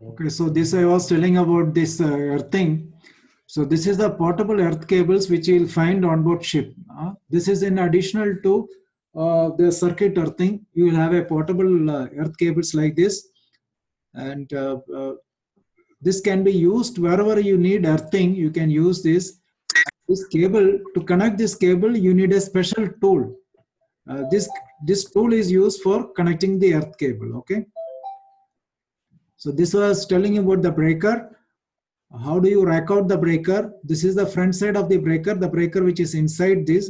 Okay, so this I was telling about this earthing. So this is the portable earth cables which you will find on board ship. This is in additional to the circuit earthing. You will have a portable earth cables like this, and this can be used wherever you need earthing. You can use this. This cable, to connect this cable, you need a special tool. This tool is used for connecting the earth cable. Okay. So this was telling you about the breaker. How do you rack out the breaker? This is the front side of the breaker which is inside this,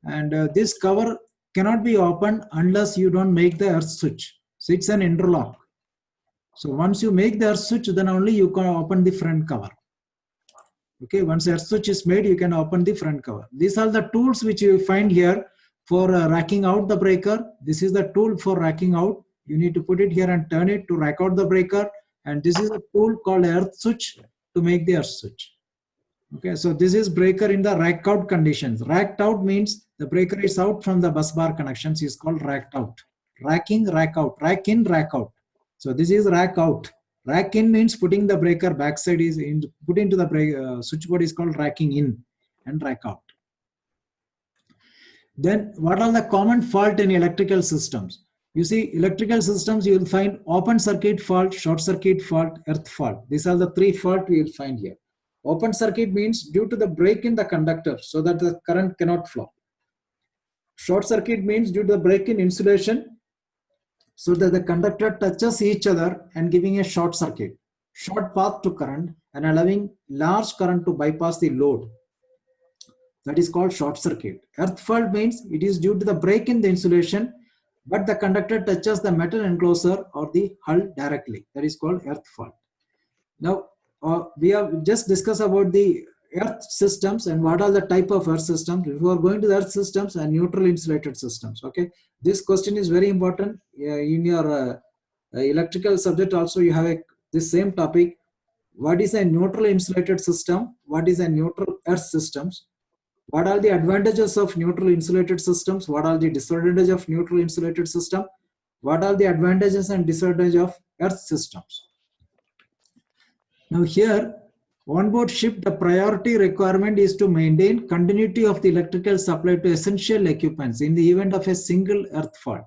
and this cover cannot be opened unless you don't make the earth switch. So it's an interlock. So once you make the earth switch, then only you can open the front cover. Okay, once earth switch is made, you can open the front cover. These are the tools which you find here for racking out the breaker. This is the tool for racking out. You need to put it here and turn it to rack out the breaker, and this is a tool called earth switch to make the earth switch. Okay, so this is breaker in the rack out conditions. Racked out means the breaker is out from the bus bar connections, is called racked out. Racking, rack out, rack in, rack out. So this is rack out. Rack in means putting the breaker backside is in, put into the switchboard is called racking in, and rack out. Then what are the common fault in electrical systems? You see, electrical systems, you will find open circuit fault, short circuit fault, earth fault. These are the three faults we will find here. Open circuit means due to the break in the conductor so that the current cannot flow. Short circuit means due to the break in insulation so that the conductor touches each other and giving a short circuit, short path to current and allowing large current to bypass the load. That is called short circuit. Earth fault means it is due to the break in the insulation, but the conductor touches the metal enclosure or the hull directly. That is called earth fault. Now, we have just discussed about the earth systems and what are the type of earth systems. We are going to the earth systems and neutral insulated systems. Okay, this question is very important in your electrical subject. Also, you have this same topic. What is a neutral insulated system? What is a neutral earth systems? What are the advantages of neutral insulated systems? What are the disadvantages of neutral insulated system? What are the advantages and disadvantages of earth systems? Now here, on board ship, the priority requirement is to maintain continuity of the electrical supply to essential equipments in the event of a single earth fault.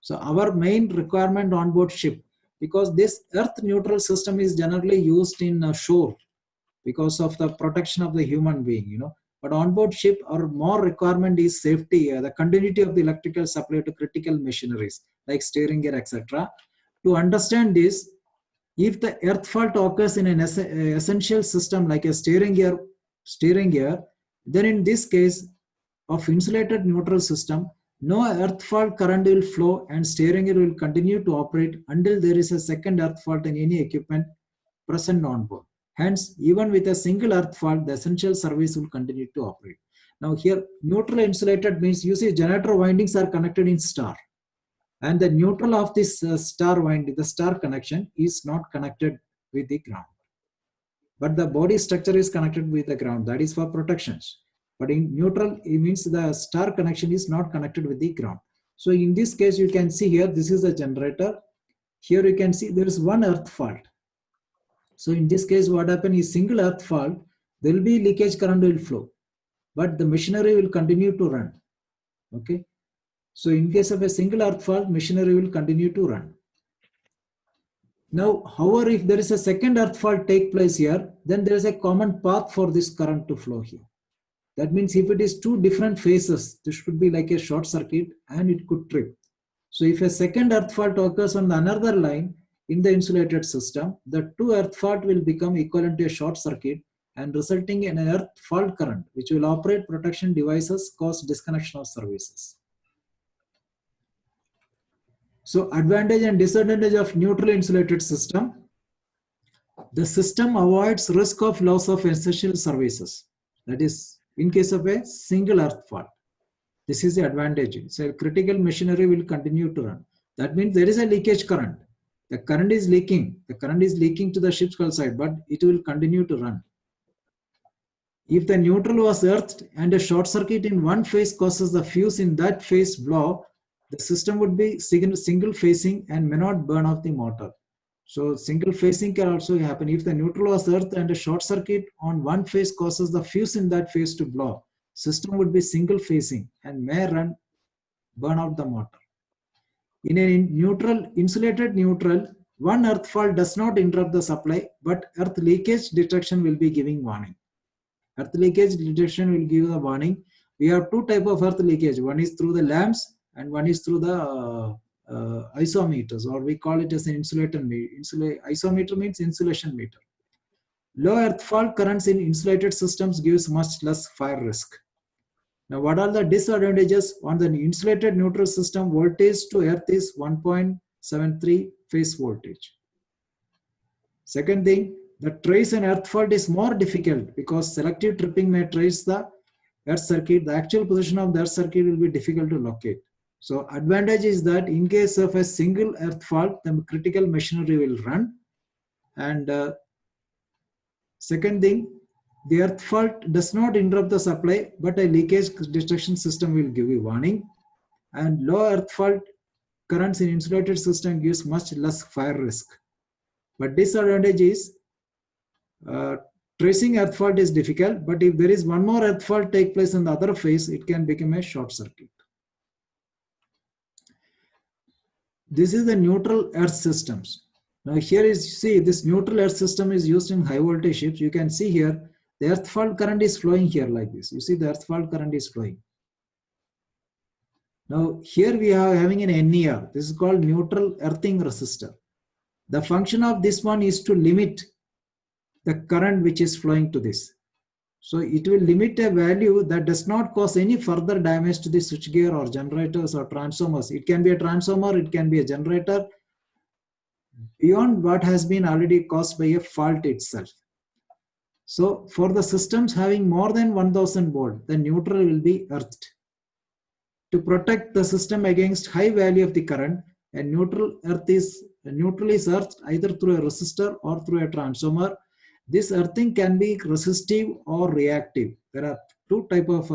So our main requirement on board ship, because this earth neutral system is generally used in shore because of the protection of the human being, you know. But on board ship, our more requirement is safety, the continuity of the electrical supply to critical machineries like steering gear, etc. To understand this, if the earth fault occurs in an essential system like a steering gear, then in this case of insulated neutral system, no earth fault current will flow and steering gear will continue to operate until there is a second earth fault in any equipment present on board. Hence, even with a single earth fault, the essential service will continue to operate. Now here, neutral insulated means you see generator windings are connected in star. And the neutral of this star winding, the star connection is not connected with the ground. But the body structure is connected with the ground. That is for protections. But in neutral, it means the star connection is not connected with the ground. So in this case, you can see here, this is a generator. Here you can see there is one earth fault. So in this case, what happens is single earth fault, there will be leakage current will flow, but the machinery will continue to run. Okay. So in case of a single earth fault, machinery will continue to run. Now, however, if there is a second earth fault take place here, then there is a common path for this current to flow here. That means if it is two different phases, this should be like a short circuit and it could trip. So if a second earth fault occurs on another line in the insulated system, the two earth fault will become equivalent to a short circuit and resulting in an earth fault current, which will operate protection devices, cause disconnection of services. So advantage and disadvantage of neutral insulated system. The system avoids risk of loss of essential services. That is, in case of a single earth fault. This is the advantage. So critical machinery will continue to run. That means there is a leakage current. The current is leaking. The current is leaking to the ship's hull side, but it will continue to run. If the neutral was earthed and a short circuit in one phase causes the fuse in that phase blow, the system would be single phasing and may not burn off the motor. So single phasing can also happen. If the neutral was earthed and a short circuit on one phase causes the fuse in that phase to blow, system would be single phasing and may burn out the motor. In a neutral, insulated neutral, one earth fault does not interrupt the supply, but earth leakage detection will be giving warning. Earth leakage detection will give a warning. We have two types of earth leakage. One is through the lamps and one is through the isometers, or we call it as an insulator meter. Isometer means insulation meter. Low earth fault currents in insulated systems gives much less fire risk. Now, what are the disadvantages? On the insulated neutral system, voltage to earth is 1.73 phase voltage. Second thing, the trace an earth fault is more difficult because selective tripping may trace the earth circuit. The actual position of the earth circuit will be difficult to locate. So advantage is that in case of a single earth fault, the critical machinery will run. And second thing, the earth fault does not interrupt the supply, but a leakage detection system will give you warning. And low earth fault currents in insulated system gives much less fire risk. But disadvantage is tracing earth fault is difficult, but if there is one more earth fault take place in the other phase, it can become a short circuit. This is the neutral earth systems. Now here is, see, this neutral earth system is used in high voltage ships. You can see here, the earth fault current is flowing here like this. You see the earth fault current is flowing. Now here we are having an NER. This is called neutral earthing resistor. The function of this one is to limit the current which is flowing to this. So it will limit a value that does not cause any further damage to the switchgear or generators or transformers. It can be a transformer, it can be a generator, beyond what has been already caused by a fault itself. So for the systems having more than 1000 volt, the neutral will be earthed. To protect the system against high value of the current, a neutral is earthed either through a resistor or through a transformer. This earthing can be resistive or reactive. There are two types of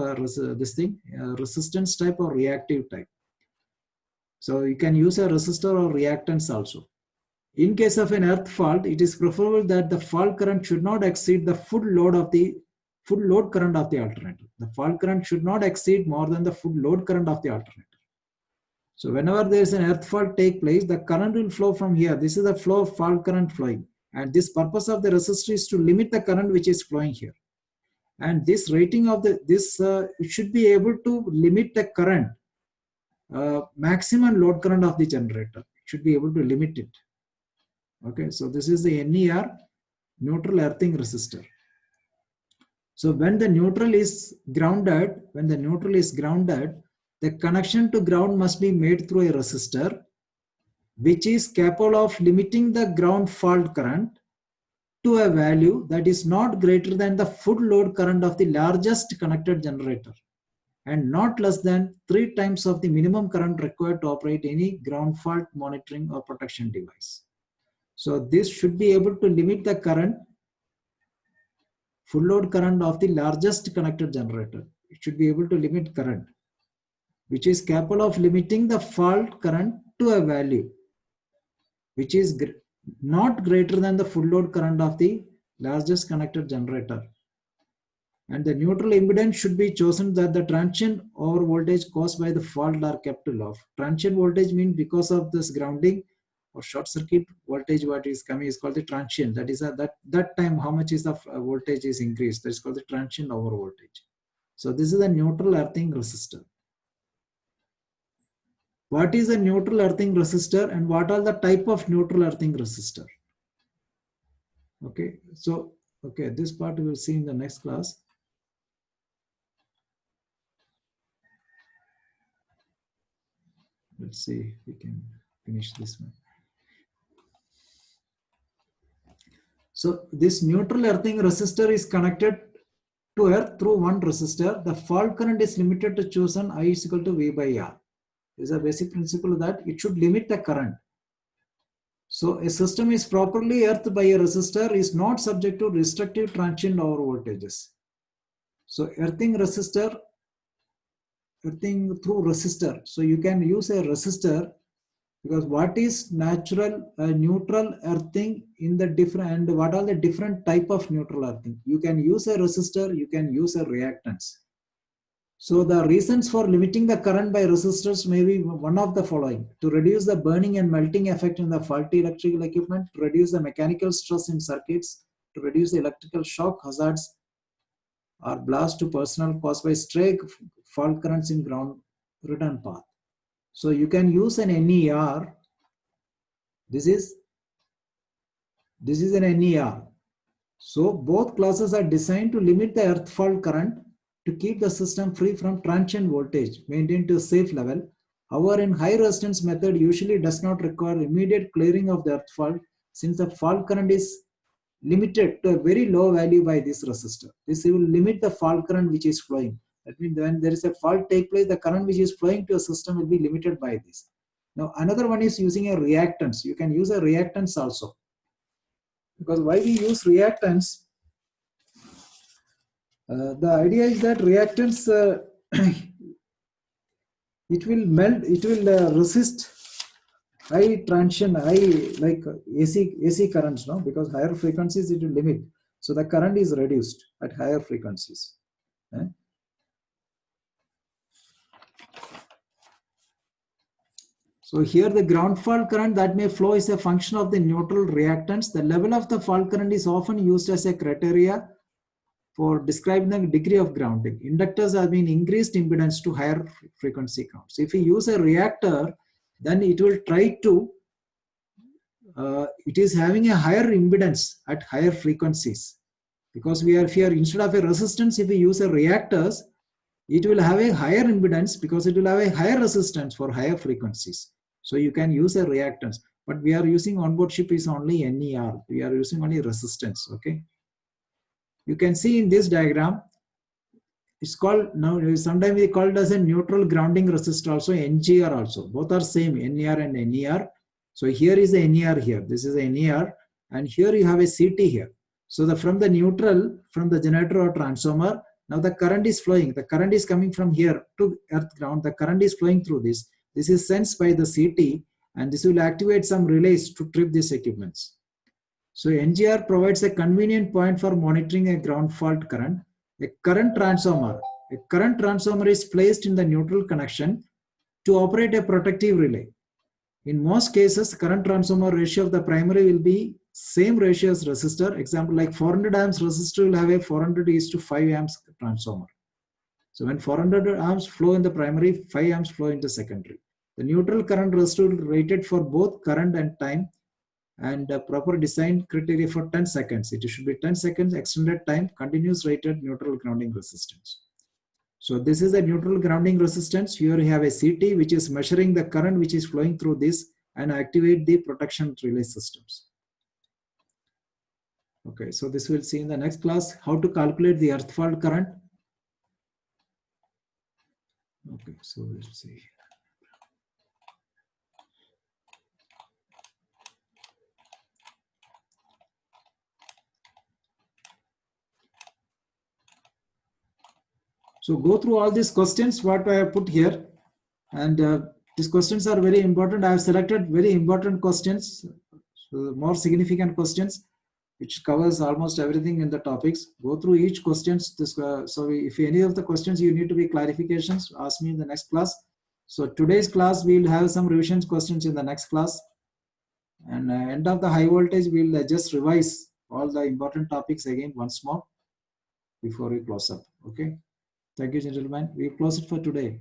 resistance type or reactive type. So you can use a resistor or reactance also. In case of an earth fault, it is preferable that the fault current should not exceed the full load current of the alternator. The fault current should not exceed more than the full load current of the alternator. So whenever there is an earth fault take place, the current will flow from here. This is the flow of fault current flowing. And this purpose of the resistor is to limit the current which is flowing here. And this rating of should be able to limit the current, maximum load current of the generator. It should be able to limit it. Okay, so this is the NER, neutral earthing resistor. So when the neutral is grounded, the connection to ground must be made through a resistor, which is capable of limiting the ground fault current to a value that is not greater than the full load current of the largest connected generator and not less than 3 times of the minimum current required to operate any ground fault monitoring or protection device. So this should be able to limit the current, full load current of the largest connected generator. It should be able to limit current, which is capable of limiting the fault current to a value which is not greater than the full load current of the largest connected generator. And the neutral impedance should be chosen that the transient over voltage caused by the fault are kept to low. Transient voltage means because of this grounding or short circuit voltage, what is coming is called the transient. That is that time how much is the voltage is increased. That is called the transient over voltage. So this is a neutral earthing resistor. What is a neutral earthing resistor and what are the type of neutral earthing resistor? Okay, so this part we will see in the next class. Let's see if we can finish this one. So this neutral earthing resistor is connected to earth through one resistor. The fault current is limited to chosen I is equal to V by R. This is a basic principle that it should limit the current. So a system is properly earthed by a resistor is not subject to restrictive transient over voltages. So earthing through resistor. So you can use a resistor because what is natural neutral earthing in the different and what are the different type of neutral earthing? You can use a resistor, you can use a reactance. So the reasons for limiting the current by resistors may be one of the following: to reduce the burning and melting effect in the faulty electrical equipment, to reduce the mechanical stress in circuits, to reduce the electrical shock hazards or blast to personnel caused by stray fault currents in ground return path. So you can use an NER. This is an NER. So both classes are designed to limit the earth fault current to keep the system free from transient voltage maintained to a safe level. However, in high resistance method usually does not require immediate clearing of the earth fault since the fault current is limited to a very low value by this resistor. This will limit the fault current which is flowing. That means when there is a fault take place, the current which is flowing to a system will be limited by this. Now another one is using a reactance. You can use a reactance also. Because why we use reactants? The idea is that reactants, it will melt, it will resist high transition, high like AC currents, no? Because higher frequencies it will limit. So the current is reduced at higher frequencies. Eh? So here the ground fault current that may flow is a function of the neutral reactants. The level of the fault current is often used as a criteria for describing the degree of grounding. Inductors have been increased impedance to higher frequency counts. If we use a reactor, then it will try to, it is having a higher impedance at higher frequencies. Because if we are instead of a resistance, if we use a reactors, it will have a higher impedance because it will have a higher resistance for higher frequencies. So you can use a reactance, but we are using onboard ship is only NER. We are using only resistance. Okay. You can see in this diagram, it's called now. Sometimes we call it as a neutral grounding resistor, also NGR also. Both are same, NER and NER. So here is a NER here. This is a NER, and here you have a CT here. So from the neutral, from the generator or transformer, now the current is flowing. The current is coming from here to earth ground. The current is flowing through this. This is sensed by the CT, and this will activate some relays to trip these equipments. So NGR provides a convenient point for monitoring a ground fault current. A current transformer is placed in the neutral connection to operate a protective relay. In most cases, current transformer ratio of the primary will be same ratio as resistor. Example, like 400 amps resistor will have a 400:5 amps transformer. So when 400 amps flow in the primary, 5 amps flow in the secondary. The neutral current resistor will be rated for both current and time, and proper design criteria for 10 seconds. It should be 10 seconds, extended time, continuous rated neutral grounding resistance. So this is a neutral grounding resistance. Here you have a CT which is measuring the current which is flowing through this and activate the protection relay systems. Okay, so this we'll see in the next class, how to calculate the earth fault current. Okay, so we'll see. So go through all these questions what I have put here, and these questions are very important. I have selected very important questions, so more significant questions, which covers almost everything in the topics. Go through each questions. If any of the questions you need to be clarifications, ask me in the next class. So today's class we'll have some revisions questions in the next class, and end of the high voltage we'll just revise all the important topics again once more before we close up. Okay. Thank you, gentlemen. We close it for today.